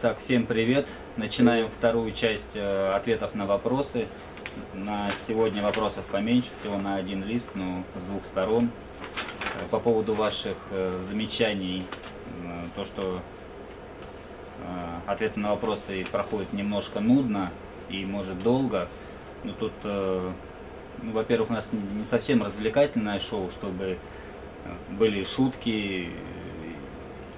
Так, всем привет! Начинаем вторую часть ответов на вопросы. На сегодня вопросов поменьше, всего на один лист, но с двух сторон. По поводу ваших замечаний, то, что ответы на вопросы проходят немножко нудно и может долго. Но тут, во-первых, у нас не совсем развлекательное шоу, чтобы были шутки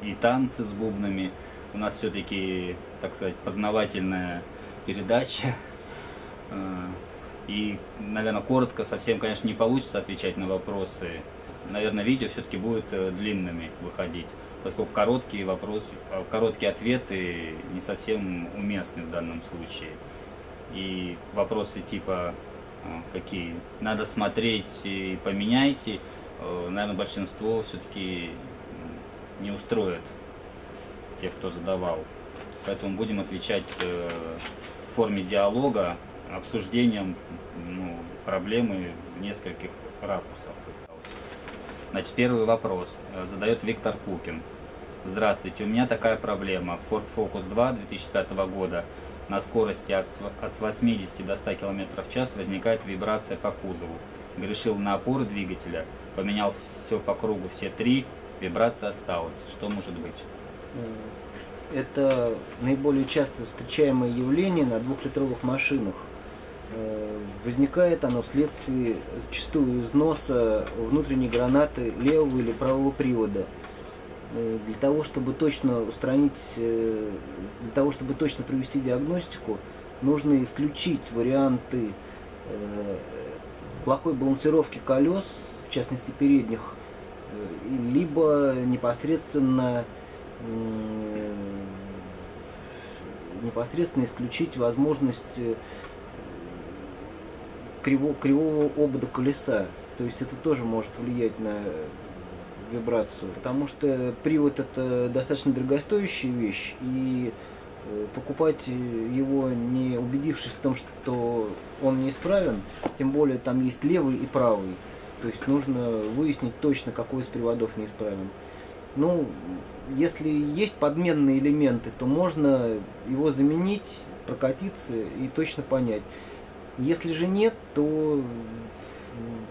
и танцы с бубнами. У нас все-таки, так сказать, познавательная передача. И, наверное, коротко совсем, конечно, не получится отвечать на вопросы. Наверное, видео все-таки будет длинными выходить, поскольку короткие вопросы, короткие ответы не совсем уместны в данном случае. И вопросы типа какие надо смотреть и поменяйте, наверное, большинство все-таки не устроит тех, кто задавал. Поэтому будем отвечать в форме диалога, обсуждением проблемы в нескольких ракурсах. Значит, первый вопрос задает Виктор Кукин. Здравствуйте, у меня такая проблема. Ford Focus 2 2005 года на скорости от 80 до 100 км в час возникает вибрация по кузову. Грешил на опоры двигателя, поменял все по кругу, все три, вибрация осталась. Что может быть? Это наиболее часто встречаемое явление на двухлитровых машинах. Возникает оно вследствие зачастую износа внутренней гранаты левого или правого привода. Для того, чтобы точно устранить, для того, чтобы точно провести диагностику, нужно исключить варианты плохой балансировки колес, в частности передних, либо непосредственно исключить возможность кривого обода колеса. То есть это тоже может влиять на вибрацию, потому что привод это достаточно дорогостоящая вещь, и покупать его, не убедившись в том, что он неисправен, тем более там есть левый и правый, то есть нужно выяснить точно, какой из приводов неисправен. Ну, если есть подменные элементы, то можно его заменить, прокатиться и точно понять. Если же нет, то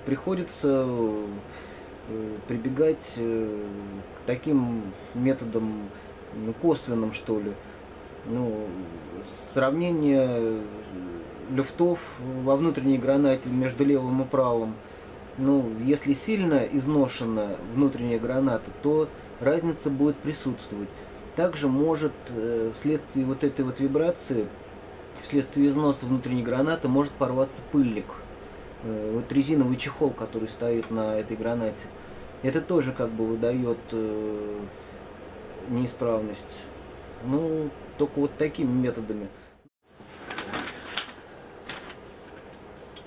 приходится прибегать к таким методам, косвенным, что ли. Сравнение люфтов во внутренней гранате между левым и правым. Если сильно изношена внутренняя граната, то разница будет присутствовать. Также может вследствие вот этой вот вибрации, вследствие износа внутренней гранаты, может порваться пыльник. Вот резиновый чехол, который стоит на этой гранате, это тоже как бы выдает неисправность. Только вот такими методами.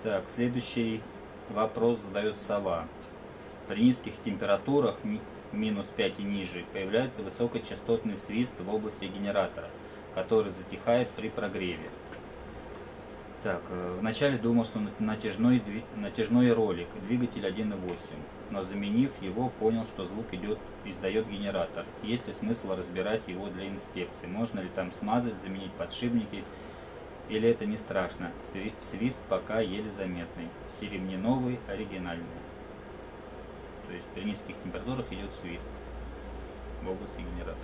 Так, следующий вопрос задает Сова. При низких температурах минус 5 и ниже появляется высокочастотный свист в области генератора, который затихает при прогреве. Так, вначале думал, что натяжной ролик, двигатель 1.8, но заменив его, понял, что звук издает генератор. Есть ли смысл разбирать его для инспекции? Можно ли там смазать, заменить подшипники? Или это не страшно? Свист пока еле заметный. Все ремни новые, оригинальные. То есть при низких температурах идет свист в области генератора.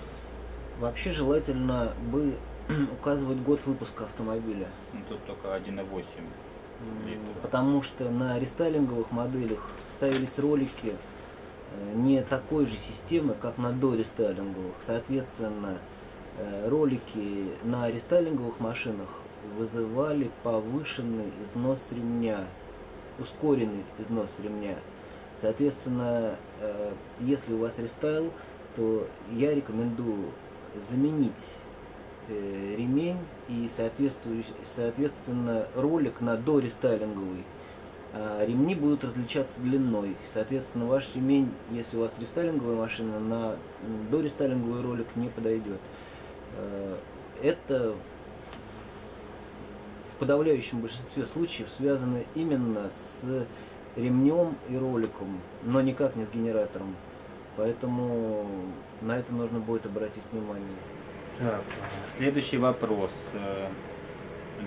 Вообще желательно бы указывать год выпуска автомобиля. Тут только 1.8 литра. Потому что на рестайлинговых моделях ставились ролики не такой же системы, как на дорестайлинговых. Соответственно, ролики на рестайлинговых машинах вызывали повышенный износ ремня, ускоренный износ ремня. Соответственно, если у вас рестайл, то я рекомендую заменить ремень и соответственно ролик на дорестайлинговый. Ремни будут различаться длиной. Соответственно, ваш ремень, если у вас рестайлинговая машина, на дорестайлинговый ролик не подойдет. Это в подавляющем большинстве случаев связано именно с ремнем и роликом, но никак не с генератором. Поэтому на это нужно будет обратить внимание. Так, следующий вопрос.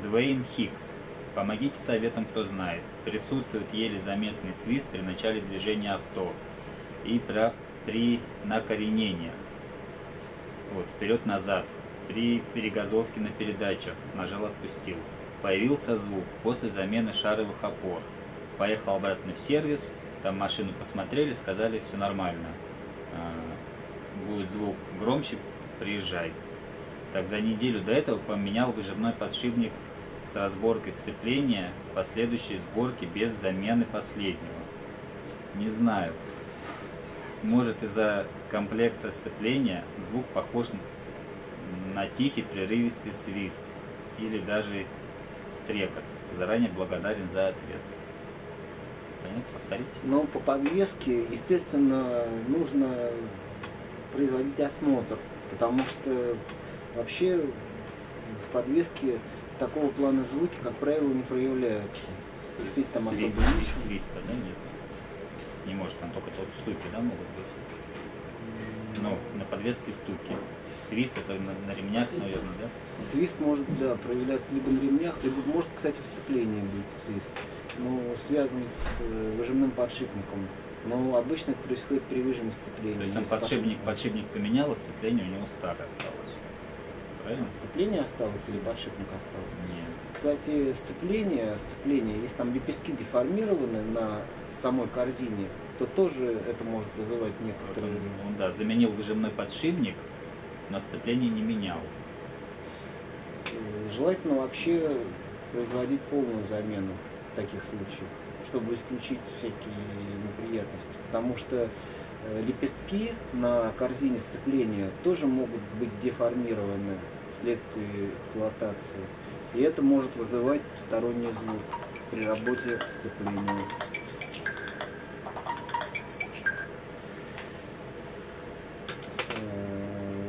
Дуэйн Хикс. Помогите советом, кто знает. Присутствует еле заметный свист при начале движения авто и при накоренениях. Вот, вперед-назад. При перегазовке на передачах. Нажал, отпустил. Появился звук после замены шаровых опор. Поехал обратно в сервис. Там машину посмотрели, сказали, все нормально. Будет звук громче, приезжай. Так, за неделю до этого поменял выжимной подшипник с разборкой сцепления, с последующей сборки без замены последнего. Не знаю. Может, из-за комплекта сцепления звук похож на тихий прерывистый свист или даже стрекот. Заранее благодарен за ответ. Понятно? Повторите? Но по подвеске, естественно, нужно производить осмотр, потому что вообще в подвеске такого плана звуки, как правило, не проявляются. Здесь там особо ничего. Свиста, да, нет? Не может, там только вот стуки, да, могут быть? Ну, на подвеске стуки. Свист это на ремнях, наверное, да? Свист может, да, проявляться либо на ремнях, либо может, кстати, в сцеплении быть свист. Но связан с выжимным подшипником. Но обычно это происходит при выжиме сцепления. То есть он подшипник поменял, а сцепление у него старое осталось. Правильно? Сцепление осталось или подшипник остался? Нет. Кстати, сцепление, если там лепестки деформированы на самой корзине, то тоже это может вызывать некоторые... Он, да, заменил выжимной подшипник, но сцепление не менял. Желательно вообще производить полную замену в таких случаях, чтобы исключить всякие неприятности. Потому что лепестки на корзине сцепления тоже могут быть деформированы вследствие эксплуатации. И это может вызывать посторонний звук при работе сцепления.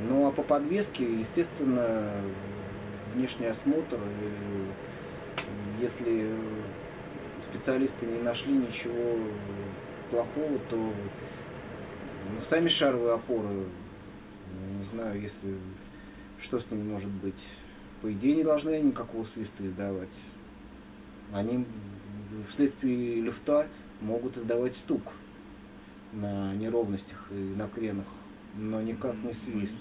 Ну а по подвеске, естественно, внешний осмотр. Если специалисты не нашли ничего плохого, то сами шаровые опоры, не знаю, если что с ними может быть. По идее, не должны никакого свиста издавать. Они вследствие люфта могут издавать стук на неровностях и накренах, но никак не свист.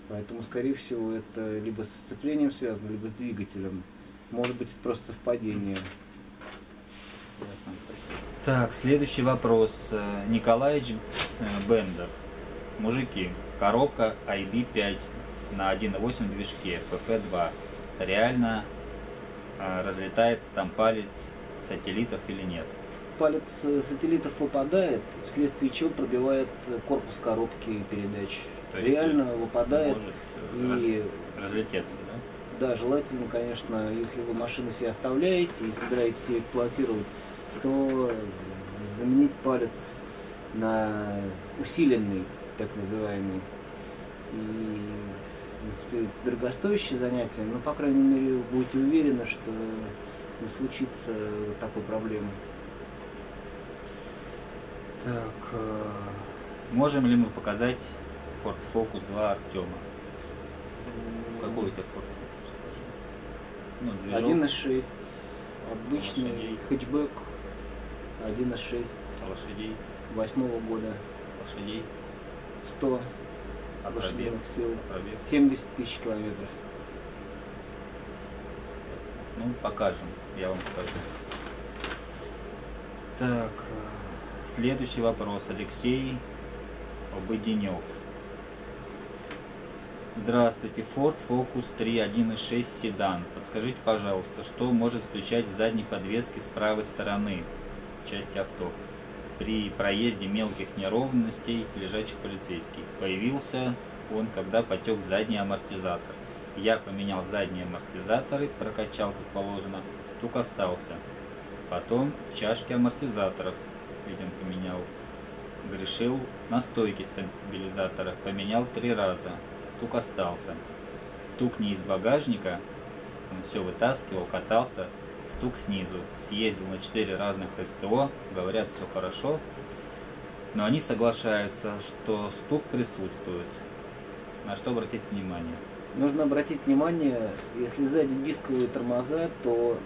Поэтому, скорее всего, это либо с сцеплением связано, либо с двигателем. Может быть, это просто совпадение. Так, следующий вопрос. Николаевич Бендер. Мужики, коробка IB5 на 1.8 движке FF2 реально разлетается там палец сателлитов или нет? Палец сателлитов выпадает, вследствие чего пробивает корпус коробки передач. Реально выпадает. Может разлететься, да? Да, желательно, конечно, если вы машину себе оставляете и собираетесь ее эксплуатировать, то заменить палец на усиленный, так называемый. И, в принципе, дорогостоящее занятие, но, по крайней мере, вы будете уверены, что не случится такой проблемы. Так, можем ли мы показать Ford Focus 2 Артема? Какой у тебя Ford Focus, расскажи? Ну, 1.6, обычный лошадей. хэтчбэк, 1.6, лошадей, 8-го года, лошадей, 100 а лошадиных сил, пробег. 70 тысяч километров. Ну, покажем, я вам покажу. Так, следующий вопрос. Алексей Обыденев. Здравствуйте, Ford Focus 3 1.6 седан. Подскажите, пожалуйста, что может стучать в задней подвеске с правой стороны части авто при проезде мелких неровностей лежачих полицейских? Появился он, когда потек задний амортизатор. Я поменял задние амортизаторы, прокачал как положено, стук остался. Потом чашки амортизаторов, видимо, поменял. Грешил на стойке стабилизатора, поменял 3 раза. Стук остался. Стук не из багажника, он все вытаскивал, катался. Стук снизу. Съездил на 4 разных СТО, говорят, все хорошо, но они соглашаются, что стук присутствует. На что обратить внимание? Нужно обратить внимание, если сзади дисковые тормоза, то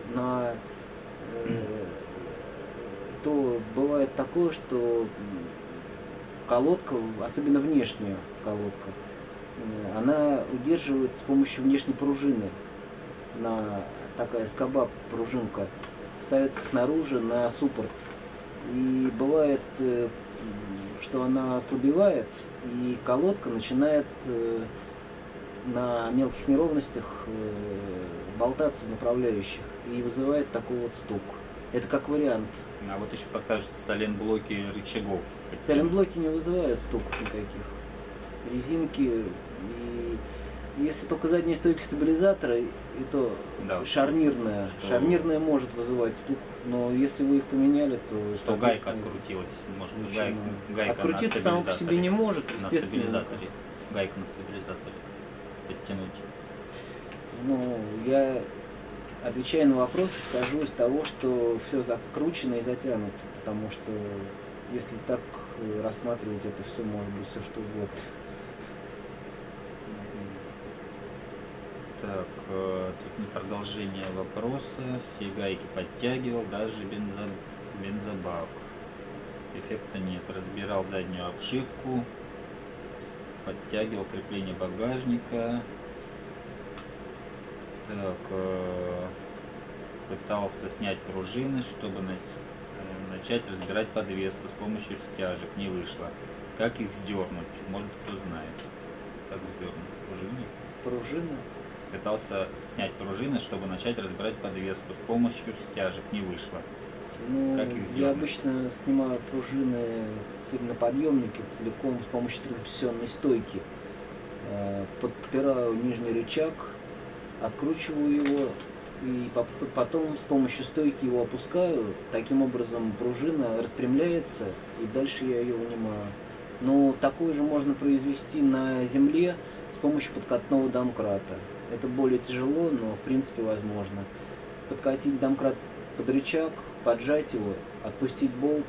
то бывает такое, что колодка, особенно внешняя колодка, она удерживается с помощью внешней пружины. Такая скоба пружинка ставится снаружи на суппорт. И бывает, что она ослабевает, и колодка начинает на мелких неровностях болтаться в направляющих и вызывает такой вот стук. Это как вариант. А вот еще подскажете, сайлент-блоки рычагов. Сайлент-блоки не вызывают стуков никаких. Резинки, и если только задние стойки стабилизатора, и то да, шарнирная. Шарнирная может вызывать стук, но если вы их поменяли, то... Что гайка открутилась, может быть, гайка открутиться само по себе не может, на стабилизаторе. Гайку на стабилизаторе подтянуть. Ну, я, отвечая на вопрос, исхожу из того, что все закручено и затянуто, потому что если так рассматривать это все, может быть все что угодно. Так, тут не продолжение вопроса. Все гайки подтягивал, даже бензобак. Эффекта нет. Разбирал заднюю обшивку, подтягивал крепление багажника. Так, пытался снять пружины, чтобы начать разбирать подвеску с помощью стяжек. Не вышло. Как их сдернуть? Может, кто знает. Как сдернуть пружины? Пружины? Пытался снять пружины, чтобы начать разбирать подвеску с помощью стяжек. Не вышло. Ну, как их сдернуть? Я обычно снимаю пружины на подъемнике целиком с помощью трансмиссионной стойки. Подпираю нижний рычаг, откручиваю его и потом с помощью стойки его опускаю. Таким образом пружина распрямляется и дальше я ее вынимаю. Но такое же можно произвести на земле с помощью подкатного домкрата. Это более тяжело, но в принципе возможно. Подкатить домкрат под рычаг, поджать его, отпустить болт,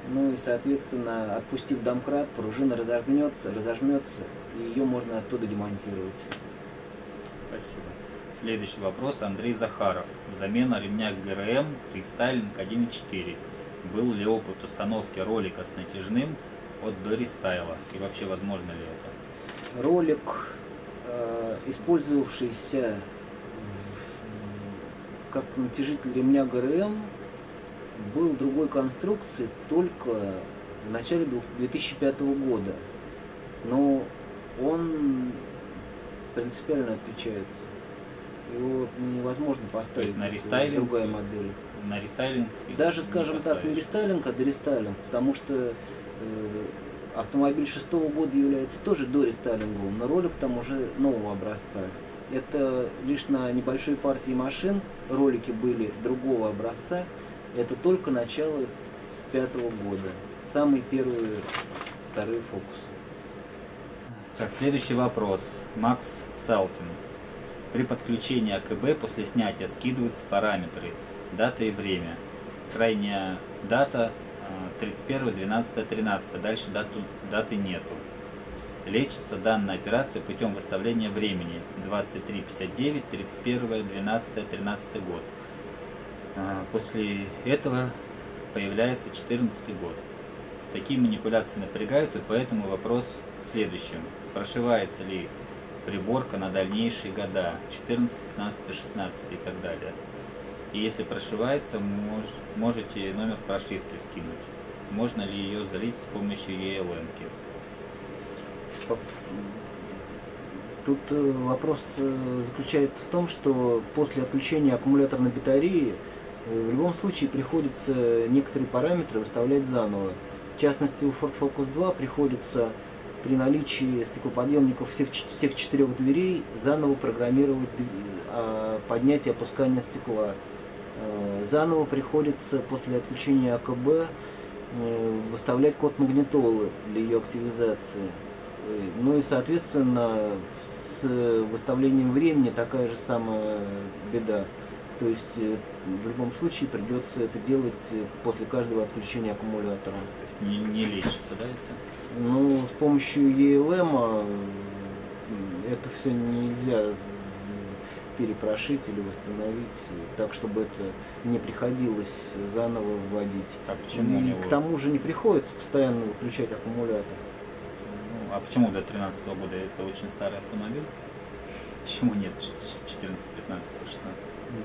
ну и соответственно, отпустив домкрат, пружина разожмется, и ее можно оттуда демонтировать. Спасибо. Следующий вопрос. Андрей Захаров. Замена ремня ГРМ рестайлинг 1.4. Был ли опыт установки ролика с натяжным от дорестайла? И вообще возможно ли это? Ролик, использовавшийся как натяжитель ремня ГРМ, был другой конструкции только в начале 2005 года. Но он принципиально отличается. Его невозможно поставить, на рестайлинг, другая модель. На рестайлинг? Даже, скажем так, не рестайлинг, а дорестайлинг, потому что автомобиль 6-го года является тоже дорестайлинговым, но ролик там уже нового образца. Это лишь на небольшой партии машин ролики были другого образца. Это только начало 5-го года. Самые первые, вторые фокусы. Так, следующий вопрос. Макс Салтин. При подключении АКБ после снятия скидываются параметры, дата и время. Крайняя дата 31.12.13, дальше даты нету. Лечится данная операция путем выставления времени 23.59, 31.12.13 год. После этого появляется 14 год. Такие манипуляции напрягают, и поэтому вопрос в следующем. Прошивается ли приборка на дальнейшие года, 14, 15, 16 и так далее? И если прошивается, можете номер прошивки скинуть. Можно ли ее залить с помощью ELM-ки? Тут вопрос заключается в том, что после отключения аккумуляторной батареи в любом случае приходится некоторые параметры выставлять заново. В частности, у Ford Focus 2 приходится при наличии стеклоподъемников всех 4 дверей заново программировать поднятие и опускание стекла. Заново приходится после отключения АКБ выставлять код магнитолы для ее активизации. Ну и соответственно с выставлением времени такая же самая беда. То есть в любом случае придется это делать после каждого отключения аккумулятора. Не лечится, да, это? Ну, с помощью ELM это все нельзя перепрошить или восстановить так, чтобы это не приходилось заново вводить. А почему у И него? к тому же не приходится постоянно выключать аккумулятор. Ну, а почему до 2013 года это очень старый автомобиль? Почему нет 14, 15, 16?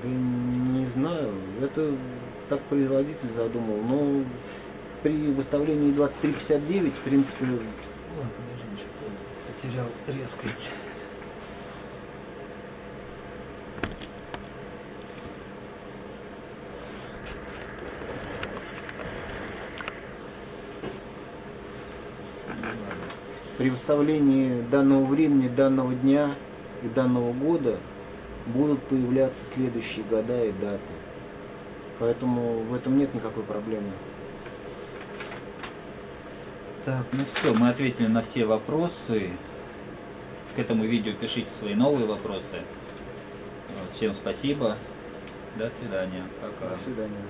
Да не знаю, это так производитель задумал, но при выставлении 2359, в принципе, Ой, подожди, что-то потерял резкость. при выставлении данного времени, данного дня и данного года будут появляться следующие года и даты. Поэтому в этом нет никакой проблемы. Так, ну все, мы ответили на все вопросы. К этому видео пишите свои новые вопросы. Всем спасибо. До свидания. Пока. До свидания.